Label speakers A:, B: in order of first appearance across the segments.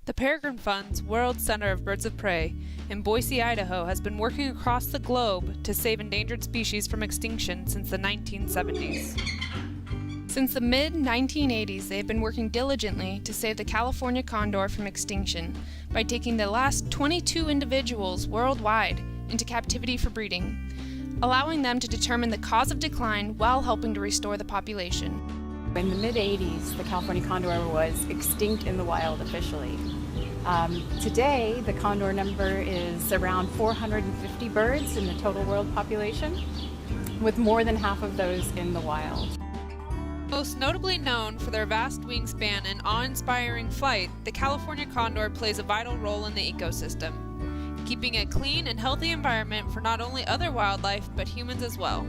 A: The Peregrine Fund's World Center of Birds of Prey in Boise, Idaho has been working across the globe to save endangered species from extinction since the 1970s. Since the mid-1980s, they have been working diligently to save the California condor from extinction by taking the last 22 individuals worldwide into captivity for breeding, allowing them to determine the cause of decline while helping to restore the population.
B: In the mid-80s, the California condor was extinct in the wild officially. Today, the condor number is around 450 birds in the total world population, with more than half of those in the wild.
A: Most notably known for their vast wingspan and awe-inspiring flight, the California condor plays a vital role in the ecosystem, keeping a clean and healthy environment for not only other wildlife, but humans as well.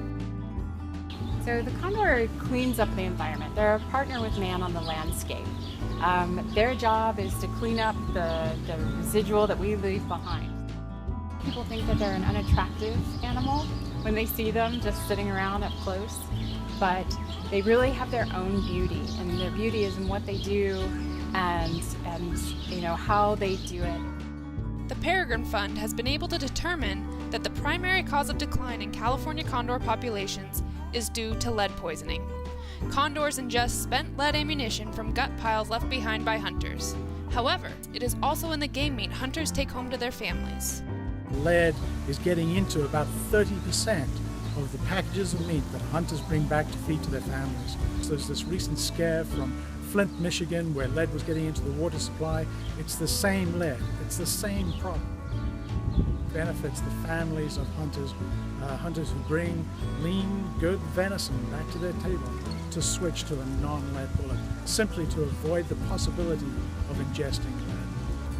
B: So the condor cleans up the environment. They're a partner with man on the landscape. Their job is to clean up the residual that we leave behind. People think that they're an unattractive animal when they see them just sitting around up close, but they really have their own beauty, and their beauty is in what they do and how they do it.
A: The Peregrine Fund has been able to determine that the primary cause of decline in California condor populations is due to lead poisoning. Condors ingest spent lead ammunition from gut piles left behind by hunters. However, it is also in the game meat hunters take home to their families.
C: Lead is getting into about 30% of the packages of meat that hunters bring back to feed to their families. So there's this recent scare from Flint, Michigan, where lead was getting into the water supply. It's the same lead. It's the same problem. Benefits the families of hunters who bring lean, good venison back to their table to switch to a non-lead bullet, simply to avoid the possibility of ingesting lead.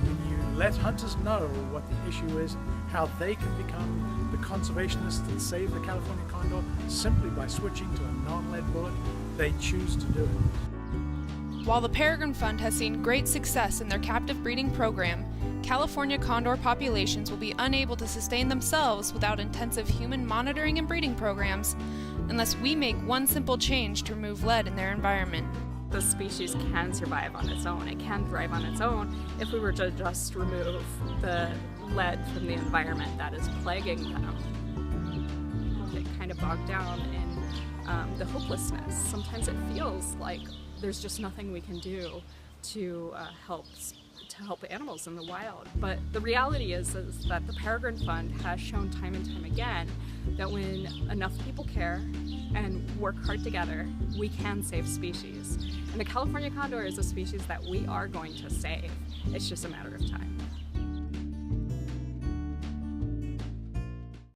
C: When you let hunters know what the issue is, how they can become the conservationists that save the California condor simply by switching to a non-lead bullet, they choose to do it.
A: While the Peregrine Fund has seen great success in their captive breeding program, California condor populations will be unable to sustain themselves without intensive human monitoring and breeding programs unless we make one simple change to remove lead in their environment.
D: The species can survive on its own. It can thrive on its own if we were to just remove the lead from the environment that is plaguing them. They get kind of bogged down in the hopelessness. Sometimes it feels like there's just nothing we can do to help animals in the wild. But the reality is that the Peregrine Fund has shown time and time again that when enough people care and work hard together, we can save species. And the California condor is a species that we are going to save. It's just a matter of time.